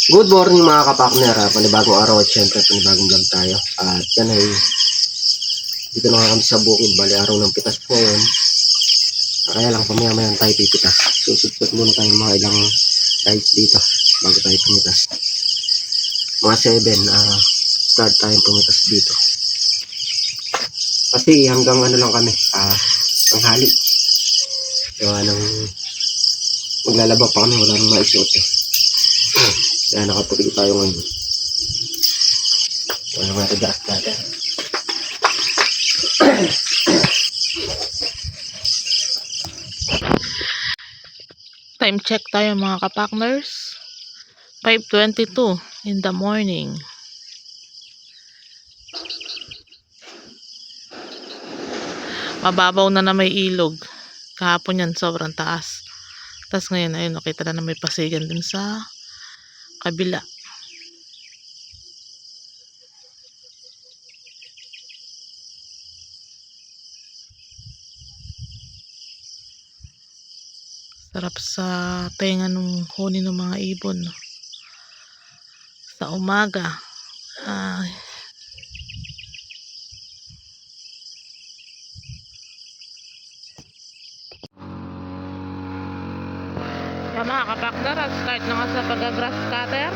Good morning mga kapakner, panibagong araw at syempre panibagong vlog tayo. At yan ay dito na nga kami sa bukid, bali araw ng pitas ngayon. Kaya lang pamaya-maya tayo pipitas. Susupot muna tayo mga ilang lights dito bago tayo pumitas. Mga 7, start tayong pumitas dito. Kasi hanggang ano lang kami, tanghali. Gawa ng maglalaba pa kami, wala nang maisuot eh. Kaya nakaputi tayo ngayon. Wala mga tigas natin. Time check tayo mga kapakners. 5:22 in the morning. Mababaw na may ilog. Kahapon yan sobrang taas. Tapos ngayon ayun, nakita na may pasigan dun sa kabila. Sarap sa tenga nung huni ng mga ibon. Sa umaga. Mga kapakner, start na nga sa pag-grass cutter.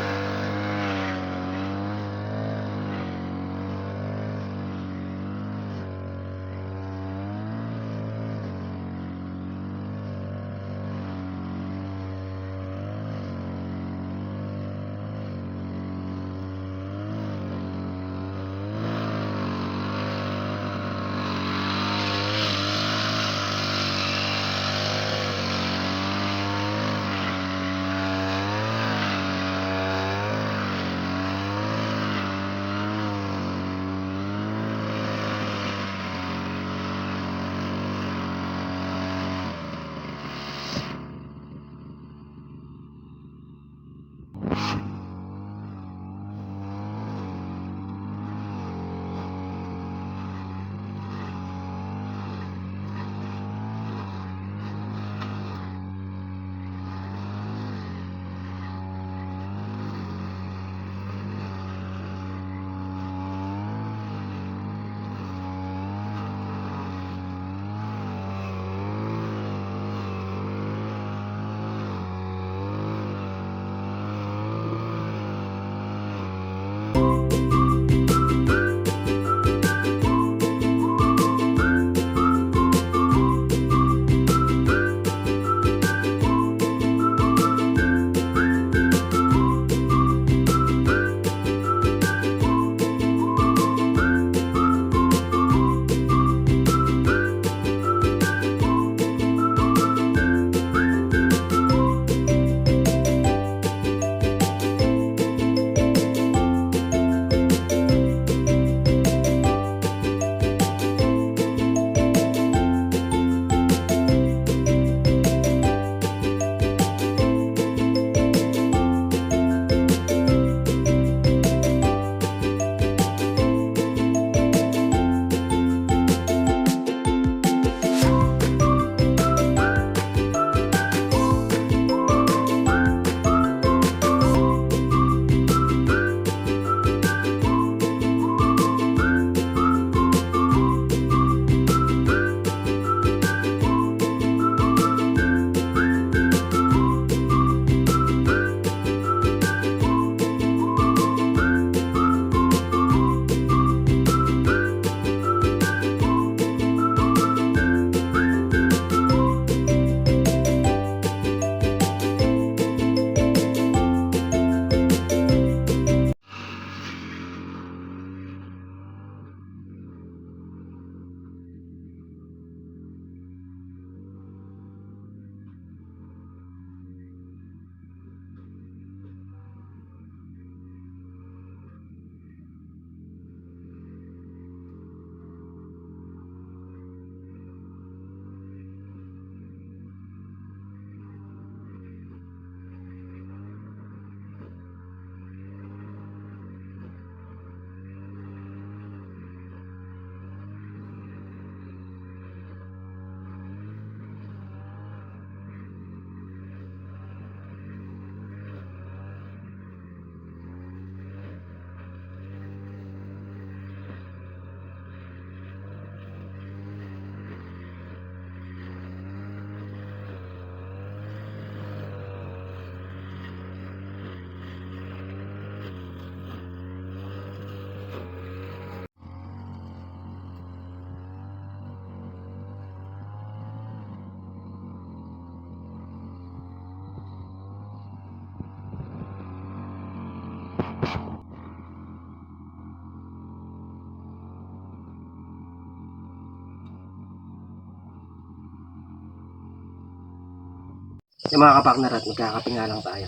Yung mga kapakner at magkakape nga lang tayo.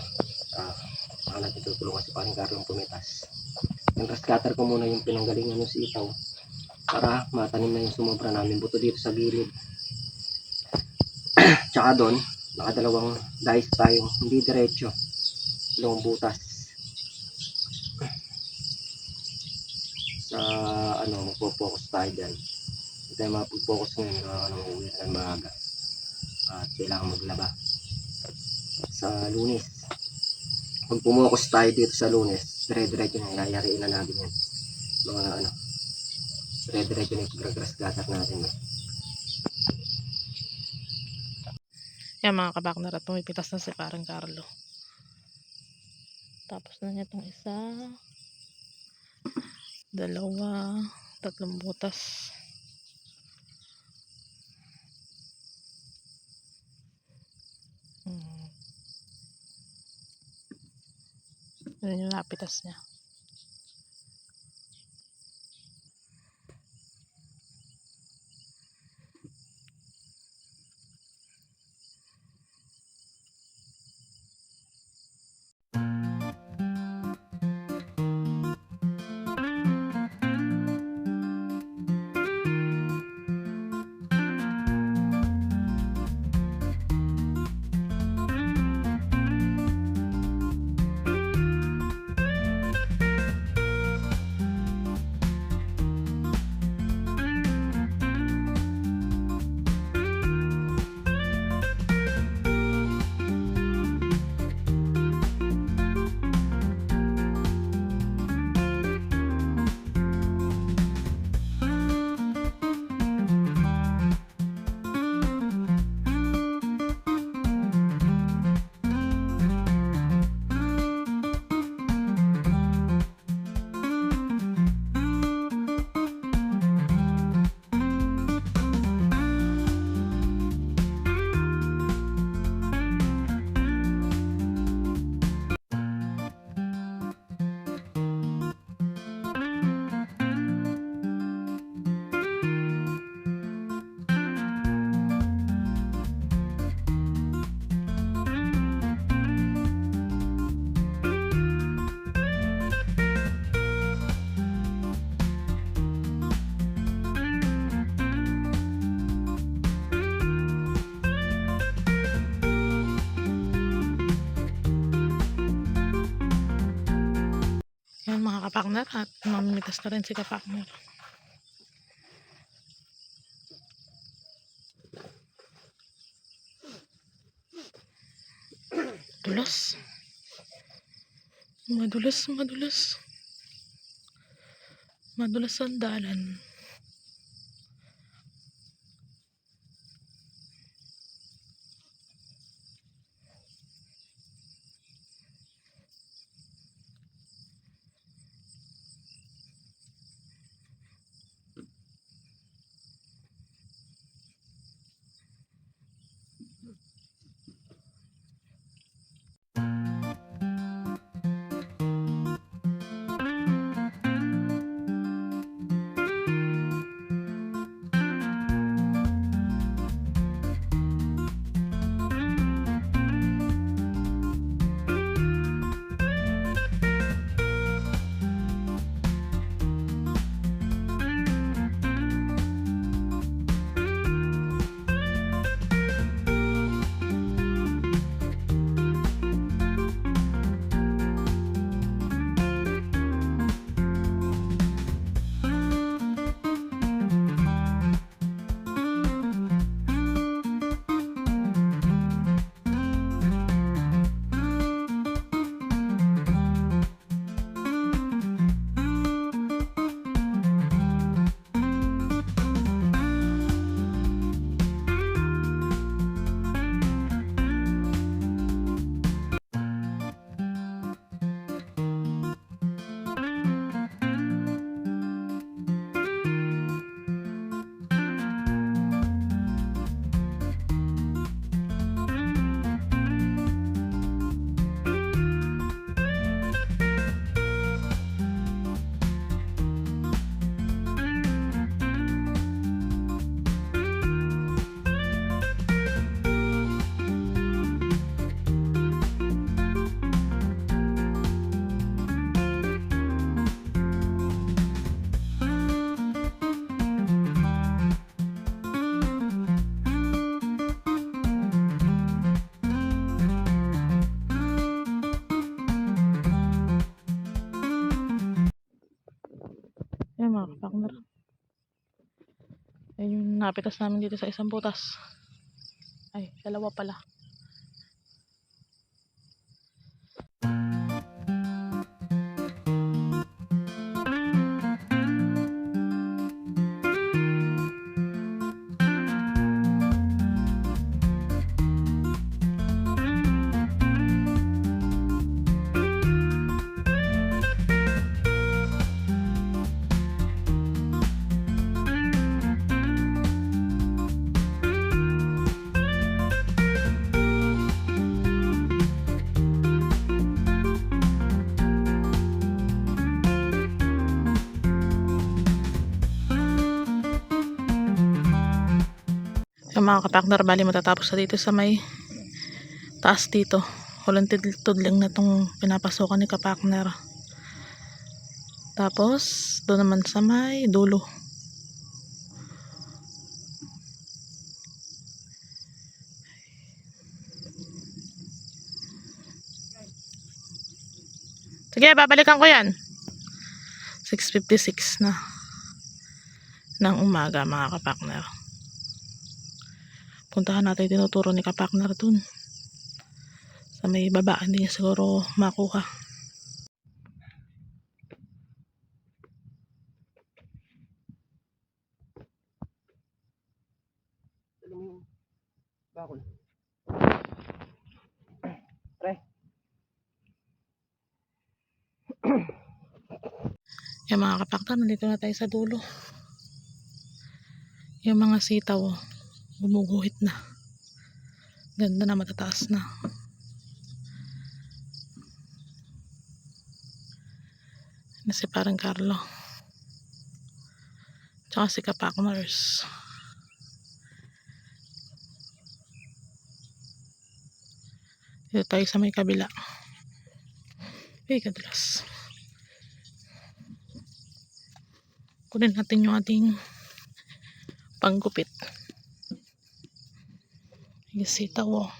Baka natin tutulungan si paring Carlong pumitas. Yung grass cutter ko muna yung pinanggalingan ng sitaw para matanim na yung sumobra namin buto dito sa gilid. Tsaka doon, nakadalawang dice tayo, hindi diretso, dalawang butas. Sa magpo-focus tayo dyan. Hindi tayo mapag-focus ngayon, uwi na maaga. At kailangan maglaba. Sa Lunes, pag pumokus tayo dito sa Lunes, dire-diretso na yayariin na natin yan. Mga dire-diretso na yung grass cutter natin. Yan mga kabakner at pumipitas na si parang Carlo. Tapos na niya itong isa, dalawa, tatlong butas. Yun yung napitas niya. Yan mga kapakner at mamimitas na rin si kapakner. Dulas. Madulas ang dalan. Yan mga kapakner. Yan yung napitas namin dito sa isang butas. Ay, dalawa pala. Yung mga kapakner, bali matatapos na dito sa may taas dito. Walang tudling na tong pinapasokan ni kapakner. Tapos doon naman sa may dulo. Sige, babalikan ko yan. 6:56 na ng umaga mga kapakner. Puntahan natin tinuturo ni kapakner dun sa may baba, hindi niya siguro makuha. Bakol. Pre. Yung mga kapakner, nandito na tayo sa dulo. Yung mga sitaw, gumuguhit na. Ganda na, matataas na. Na si parang Carlo. Tsaka si kapakners. Dito tayo sa may kabila. Ay, kadulas. Kunin natin yung ating panggupit. Yung sitaw, oh.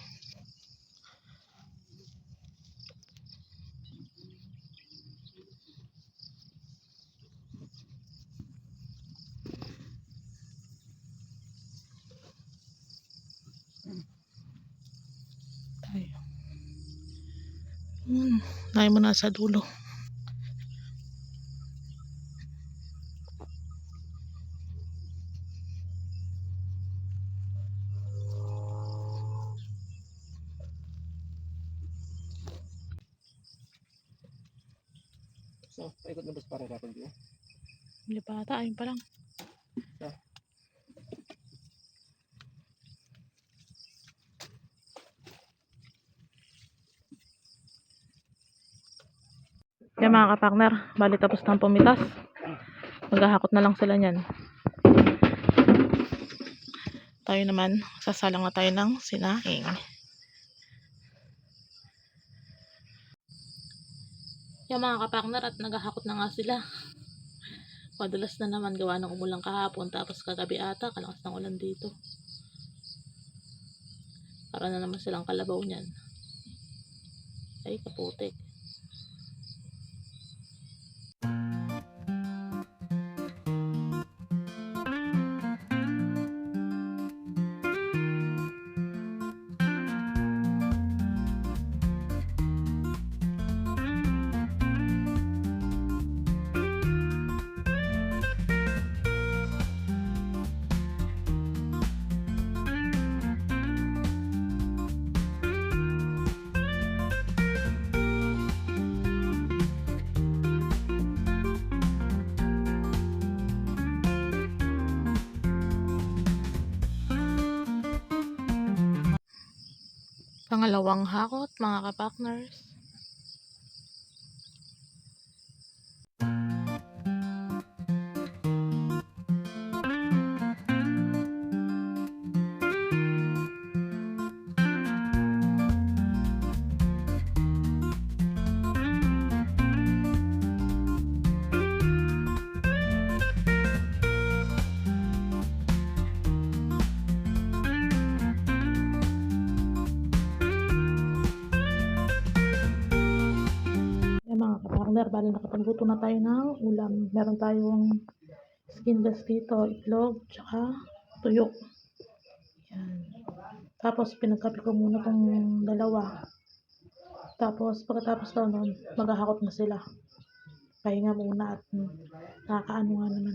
Tayo. Tayo muna sa dulo. So, paikot na bus parang kapag yun. Hindi pa ata, ayun pa lang. Yan mga kapakner, bali tapos na ang pumitas. Maghahakot na lang sila niyan. Tayo naman, sasalang na tayo ng sinaing. Yan mga kapakner, at naghahakot na nga sila. Padulas na naman, gawa ng umulang kahapon, tapos kagabi ata kalakas ng ulan dito. Para na naman silang kalabaw niyan. Ay, kaputik. Pangalawang hakot mga kapakners. ka-partner, bali nakapagluto na tayo ng ulam. Meron tayong skinless dito, itlog, tsaka tuyo. Yan. Tapos pinagkape ko muna tong dalawa. Tapos pagkatapos daw nun, maghahakot na sila. Pahinga muna at nakakaano nga naman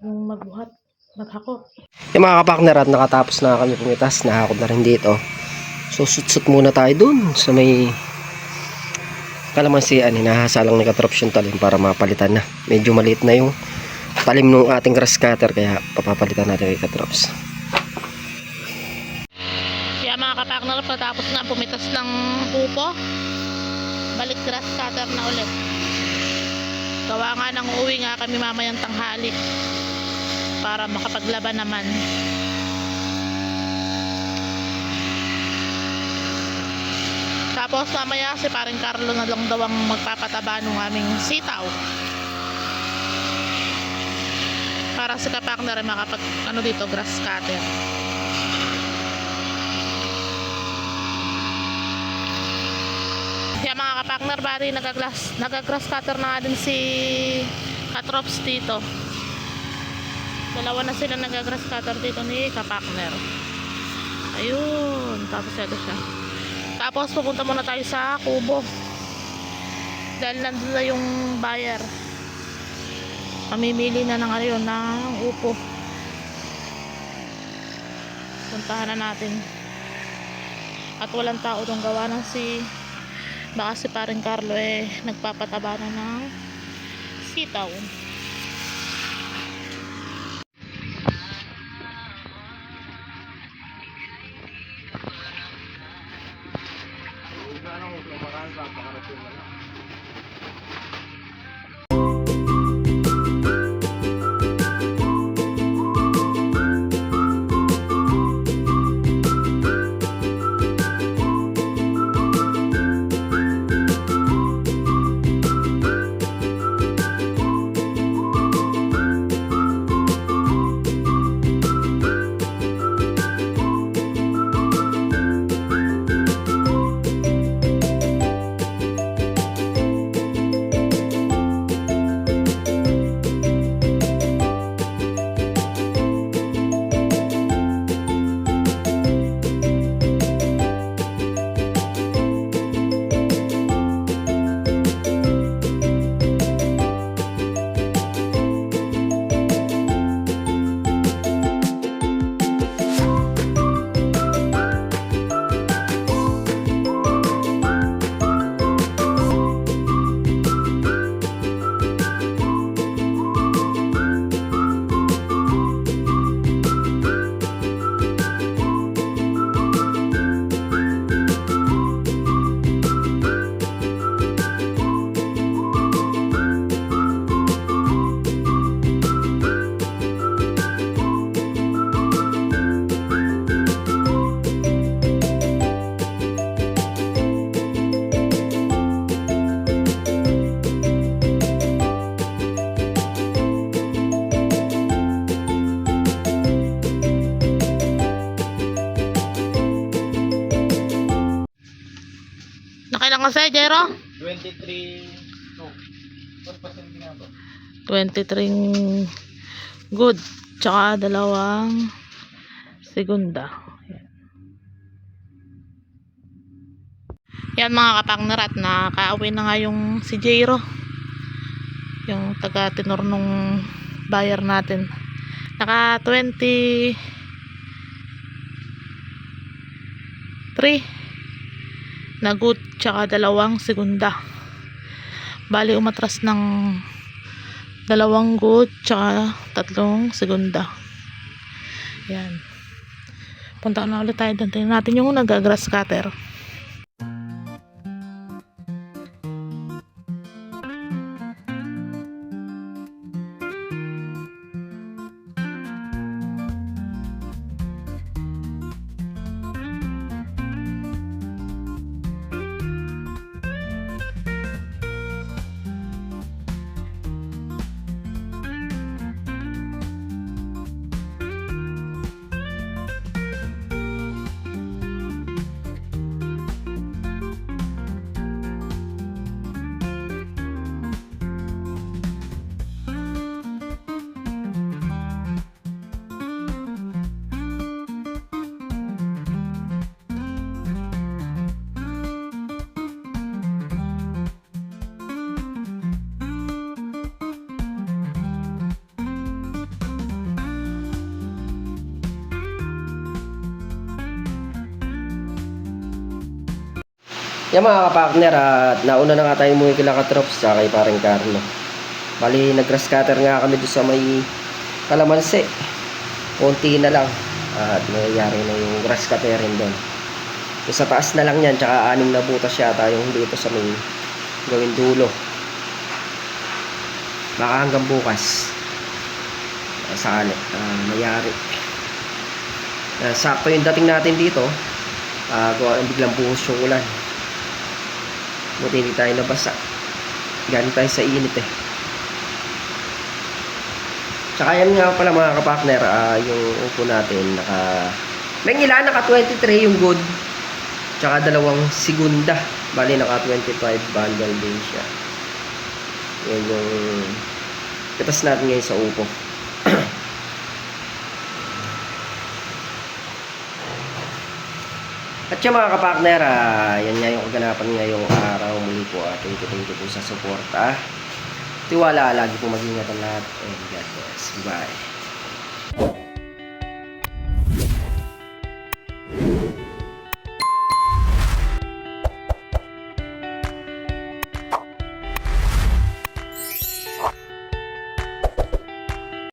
yung magbuhat, maghakot. Yung mga kapakner at nakatapos na kami pumitas, nahakot na rin dito. So sut muna tayo dun sa may kalamansian, hinahasalang ni Katrops yung talim para mapalitan na. Medyo maliit na yung talim ng ating grass cutter kaya papapalitan natin kay Katrops. Kaya mga kapakner, pagkatapos na pumitas ng upo, balik grass cutter na ulit. Gawa nga ng uwi nga kami mamayang tanghali para makapaglaban naman. Tapos mamaya si paring Carlo na lang daw ang magpapataba ng aming sitaw. Para si kapakner ay makapag dito, grass cutter. Kaya mga kapakner, bari nagagrass cutter na nga din si Katrops dito. Dalawa na sila nagagrass cutter dito ni kapakner. Ayun, tapos ito siya. Tapos pupunta muna tayo sa kubo. Dahil nandun na yung buyer. Pamimili na ng upo. Puntahan na natin. At walang tao tong gawa ng baka si paring Carlo nagpapataba na ng sitaw. Nakailang kasi, Jero? 23 no. 23 good. Tsaka 2 segunda. Yan mga kapakner, at nakauwi na nga yung si Jero. Yung taga-tenor nung buyer natin. Naka 23 na good tsaka 2 segunda. Bali umatras ng 2 good tsaka 3 segunda. Yan. Punta na ulit tayo doon. Tingnan natin yung nagagrass cutter. Yan mga kapartner, at nauna na nga tayo umuwi kila Katrops sa kay paring Carlo. Bali, nag-grass cutter nga kami doon sa may kalamansi. Konti na lang. At nangyayari na yung grass cutter rin doon. Yung sa taas na lang yan, tsaka 6 na butas yata yung dito sa may gawin dulo. Baka hanggang bukas. Sakali, mayari. Sakto yung dating natin dito. Biglang buhos yung ulan. Buti hindi tayo nabasa. Galing tayo sa init eh. Tsaka yan nga pala mga kapartner, yung upo natin may ilan, naka 23 yung good. Tsaka 2 segunda. Bali naka 25 bundle din siya. Yan yung pitas natin ngayon sa upo. At yung mga kapartner, yan nga yung kaganapan ngayong araw. Muli po, thank you po sa support. Tiwala, lagi po mag-ingat ang lahat. And God bless. Bye.